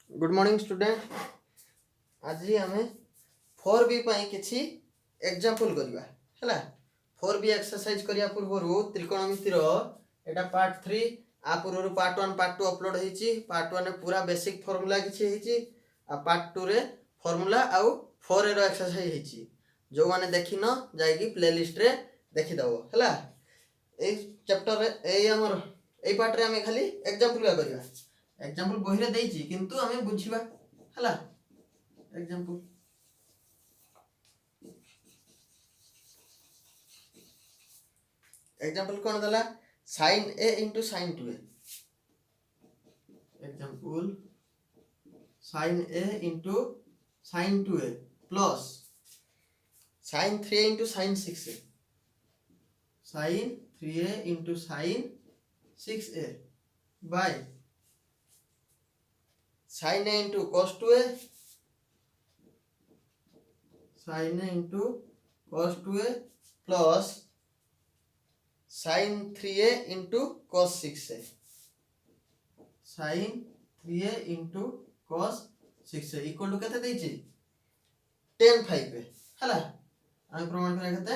Good morning student. आज आम 4B किसी एग्जांपल करवा है। 4B एक्सरसाइज करने पूर्व त्रिकोणमितिर एटा पार्ट 3 आ पूर्व पार्ट 1 पार्ट 2 अपलोड होती। पार्ट 1 पूरा बेसिक फॉर्मूला किसी पार्ट 2 रे फॉर्मूला आउ 4 रो एक्सरसाइज होती। जो मैंने देखिन जाइए प्लेलिस्ट रे देखीदेव है। ए चैप्टर ए पार्ट रे आम खाली एग्जांपल करवा। एग्जांपल बही रे देइछि किंतु हमें बुझिबा हला। एग्जांपल कोन दला sin a into sin 2a। Example sin a into sin 2a plus sin 3a into sin 6a। sin 3a into sin 6a by sin a into cos 2a। sin a into cos 2a plus sin 3a into cos 6a। sin 3a into cos 6a equal to केते देछि tan 5a हला। हम प्रमाण करा केते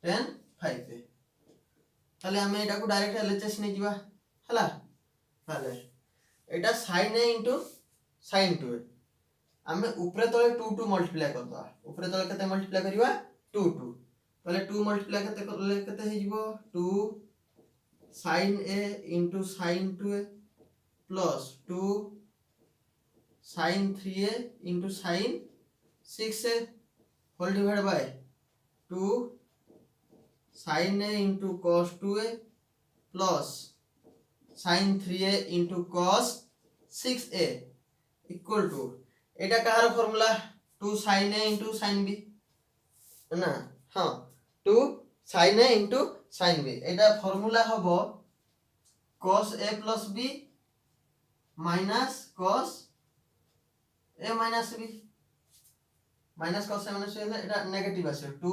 tan 5a। ताले हम एटा को डायरेक्ट एलएचएस नै जिबा हला। ताले एटा sin a into sin 2a आमे ऊपर तले 2 2 मल्टीप्लाई करबा। ऊपर तले केते मल्टीप्लाई करबा 2 2 तले 2 मल्टीप्लाई केते करले केते हे जिवो 2 sin a into sin 2a plus 2 sin 3a into sin 6a whole divide by 2 sin a into cos 2a plus sin 3a into cos 6a equal to एटा कहार formula 2 sin a into sin b ना। हाँ 2 sin a into sin b Etah formula हबो cos a plus b minus cos a minus b minus cos a minus b Etah negative आसे 2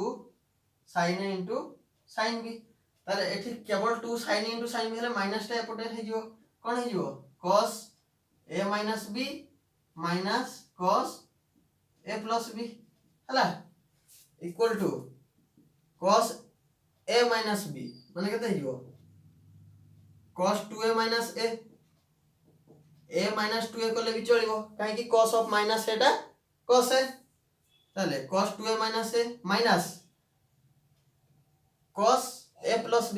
sin a into sin b। ताले एठी केवल 2 sin a into sin b हेले minus टा एपटे हे जिवो कोन हे जिवो cos a minus b minus cos a plus b हला equal to cos a minus b माने केते हियो cos 2a minus a minus 2a कोले भी चलिबो काहे कि cos of minus Etah cos a ताले cos 2a minus a minus cos a plus b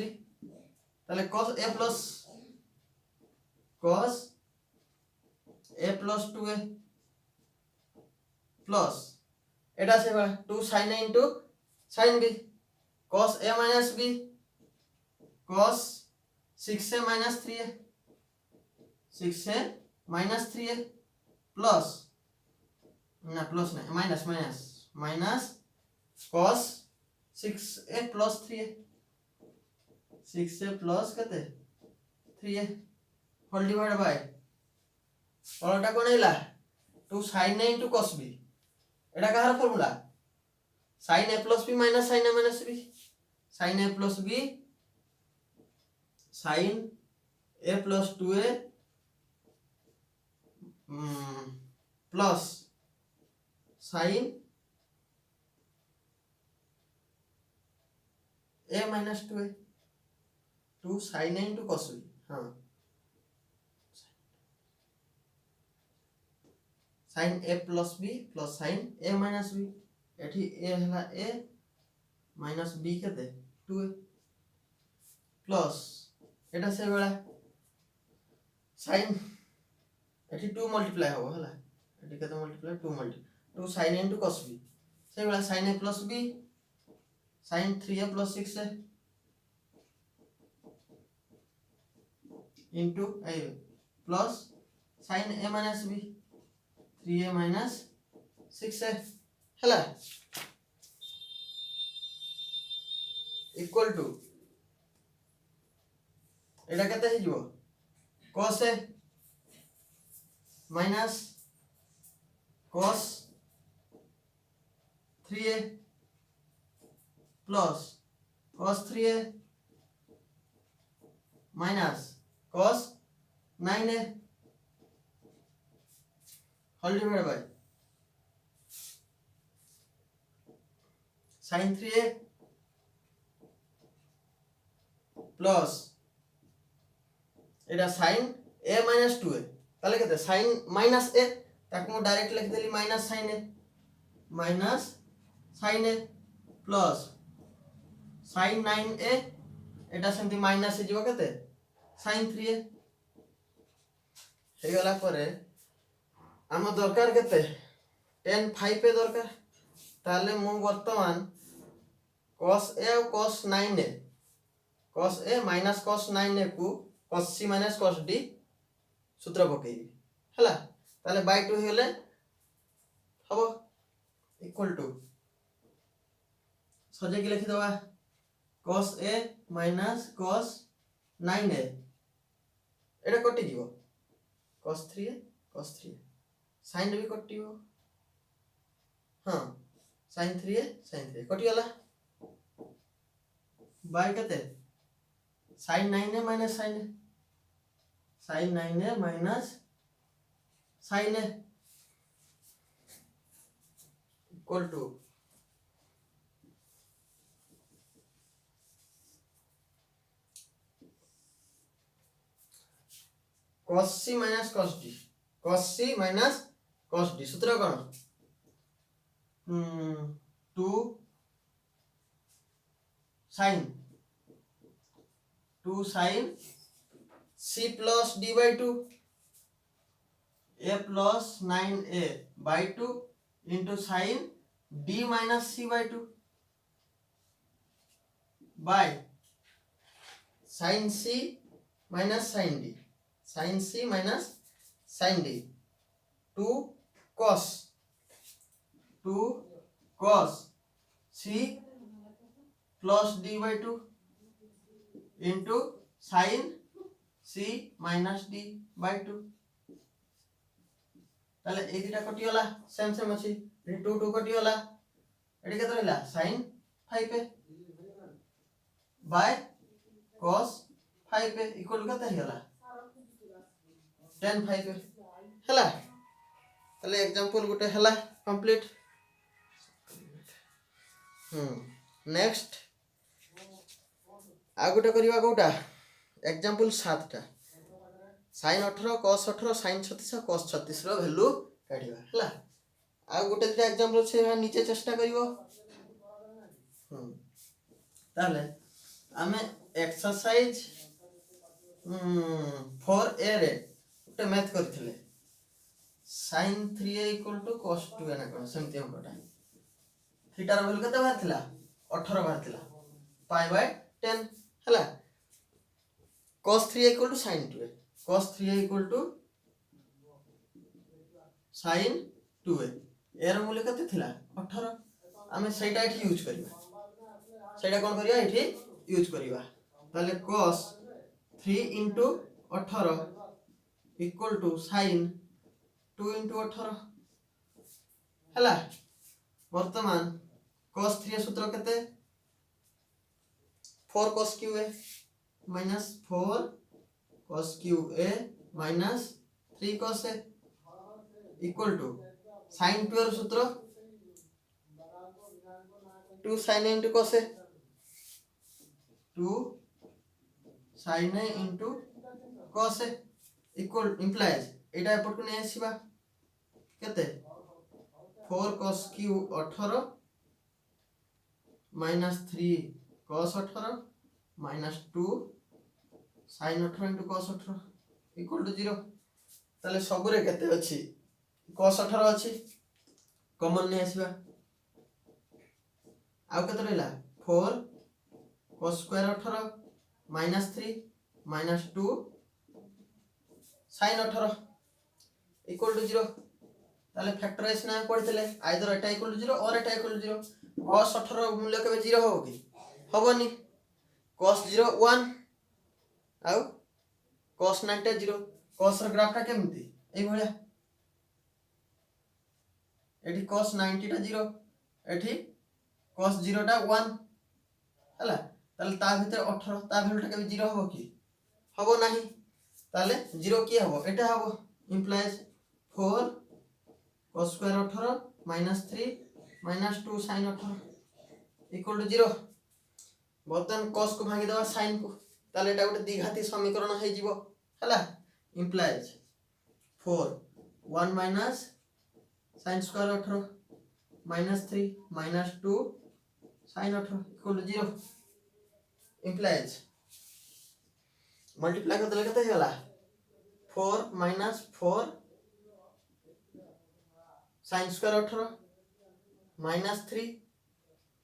ताले cos a plus 2a plus iota से 2 sin a into sin b cos a minus b cos 6a minus 3a 6a minus 3a plus ना plus नहीं minus minus minus cos 6a plus 3a 6a plus कते 3a whole divide bye पलटा कोन हैला 2 sin a into cos b एटा कहार formula sin a plus b minus sin a minus b sin a plus b sin a plus 2a plus sin a minus 2a 2 sin a into cos b। हाँ sin a plus b plus sin a minus b एठी a हला a minus b केते 2a plus iota से बेला sin एठी 2 multiply हो हला एठी केते multiply 2 multiply 2 sin a into cos b से बेला sin a plus b sin 3a plus 6a into a plus sin a minus b 3a minus 6a हला equal to एटा केते हे जिवो cos a minus cos 3a plus cos 3a minus cos 9a whole divide by sin 3a plus एटा sin a minus 2a ताले केते sin minus a ताको मु direct लिख देली minus sin a plus sin 9a एटा सेमती minus हे जीव केते sin 3a हे गला परे आम दरकार केते tan 5a दरकार ताले मु वर्तमान cos a और cos 9a cos a minus cos 9a को cos c minus cos d सूत्र पकेबी हला ताले बाय 2 हेले हबो इक्वल टू सजे के लिखि दवा cos a minus cos 9a एटा कटि जीवो cos 3a sin भी कटियो हां sin 3a कटि गला बाय कते sin 9a minus sin 9a minus sin a equal to cos c minus cos d सूत्र कौन 2 sin c plus d by 2 a plus 9a by 2 into sin d minus c by 2 by sin c minus sin d 2 cos c plus d by 2 into sin c minus d by 2 ताले ए दिटा कटि गला same अछि 2 कटि गला AD केते रहला sin 5a by cos 5a equal केते हिला tan 5a हला ताले एग्जांपल गुटे हला कंप्लीट नेक्स्ट आ गुटे करिवा कोटा एग्जांपल 7 टा sin 18 cos 18 sin 36 cos 36 रो वैल्यू काढिवा हला आ गुटे दिटा एग्जांपल से नीचे चेष्टा करिवो ताले आमे एक्सरसाइज 4a रे गुटे मैथ करथिले sin 3a = cos 2a ना कोन सेमति हमटा थीटा रो वैल्यू कते बाहर थिला 18 बाहर थिला पाई बाय 10 हला cos 3a = sin 2a cos 3a = sin 2a एर मूल्य कते थिला 18 आमे सेटा एठी यूज करिवा सेटा कोन करिया एठी यूज करिवा ताले cos 3 * 18 = sin 2 * 18 हला वर्तमान cos 3 सूत्र केते 4 cos qa minus 4 cos qa minus 3 cos a equal to sin 2 ର सूत्र 2 sin a into cos a 2 sin a into cos a equal implies एटा एपट को नै आसीबा केते 4 cos q 18 minus 3 cos 18 minus 2 sin 18 into cos 18 equal to 0 ताले सबरे केते अछि cos 18 अछि कॉमन नै आसीबा आउ केते रहला 4 cos square 18 minus 3 minus 2 sin 18 equal to 0 ताले फैक्टराइज ना पड़ितले आइदर एटा इक्वल टू 0 और एटा इक्वल टू 0 cos 18 मूल्य केबे 0 हो कि हबनी cos 0 1 आउ cos 90 0 cos र ग्राफ टा केमती एई भलिया एठी cos 90 टा 0 एठी cos 0 टा 1 हला ताले ता भीतर 18 ता वैल्यू टा केबे 0 हो कि हबो नाही ताले 0 की हबो एटा हबो implies 4 cos square 18 -3 -2 sin 18 equal to 0। बर्तमान cos को भांगी दवा sin को ताले एटा गोटे द्विघाती समीकरण हे जीवो हला implies 4 1 minus sin square 18 -3 -2 sin 18 equal to 0 implies multiply कर देले केते होला 4 -4 sin square 18 -3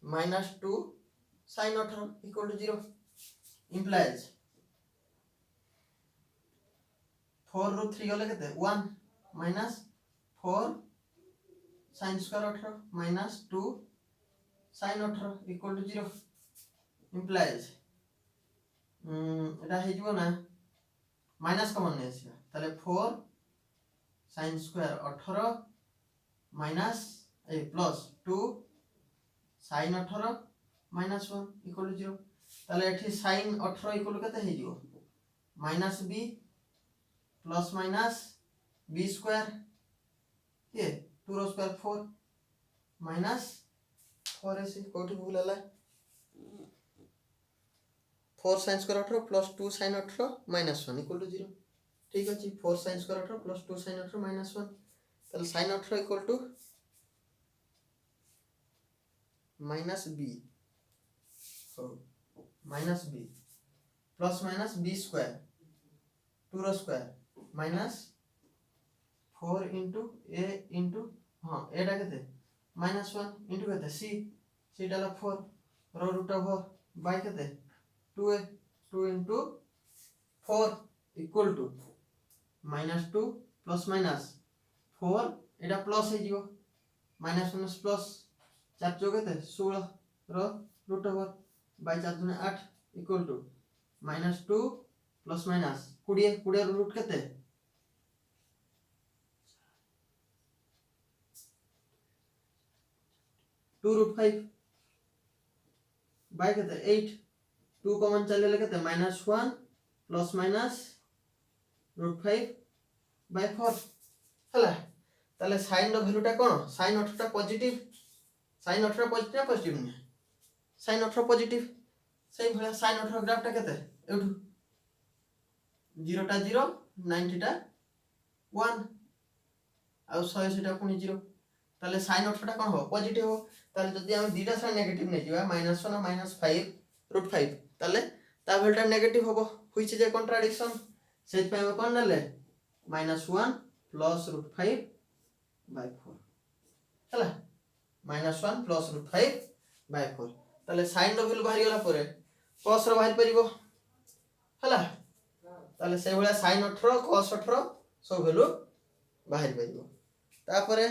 -2 sin 18 equal to 0 implies 4 ରୁ 3 गले केते 1 -4 sin square 18 -2 sin 18 equal to 0 implies এটা হয়ে যাব না মাইনাস কমন নিয়ে আসবা তাহলে 4 sin স্কয়ার 18 মাইনাস এই plus 2 sin 18 minus 1 equal to 0 তাহলে এটি sin 18 ইকুয়াল কত হয়ে যাব minus b plus minus b square ये 2 रो स्क्वायर 4 माइनस 4 ऐसे कोठी भूल हला 4 sin square 18 plus 2 sin 18 minus 1 equal to 0 ठीक अछि 4 sin square 18 plus 2 sin 18 minus 1 ताले sin 18 इक्वल टू माइनस b हो minus b plus minus b square 2 रो square minus 4 into a into हां एटा केते माइनस 1 into केते c c डाला 4 रो रूट ओवर बाय केते 2a 2 into 4 equal to -2 plus minus 4 Etah plus हे जीवो माइनस माइनस प्लस 4 जो केते 16 रो रूट ओवर बाय 4 दुने 8 equal to -2 plus minus 20 20 row root केते 2 root 5 बाय केते 8 2 कॉमन चले ले केते -1 प्लस माइनस √5 बाय 4 हला ताले sin रो वैल्यूटा कोन sin 18 टा पॉजिटिव sin 18 पॉजिटिव ना पॉजिटिव नहीं sin 18 पॉजिटिव सही भला sin 18 ग्राफ टा केते एठू 0 टा 0 90 टा 1 आ 100 सेटा पुनी 0 ताले sin 18 टा कोन हो पॉजिटिव हो ताले जदी हम दीटा साइन नेगेटिव नै जिवा -1 और -5 √5 ताले ता वैल्यूटा नेगेटिव होबो which is a contradiction says पे हम कोन नले -1 प्लस √5 बाय 4 हला -1 प्लस √5 बाय 4 ताले sin रो वैल्यू बाहरी गला परे cos रो बाहरी परिबो हला ताले से भला sin 18 cos 18 सब वैल्यू बाहरी परिबो ता परे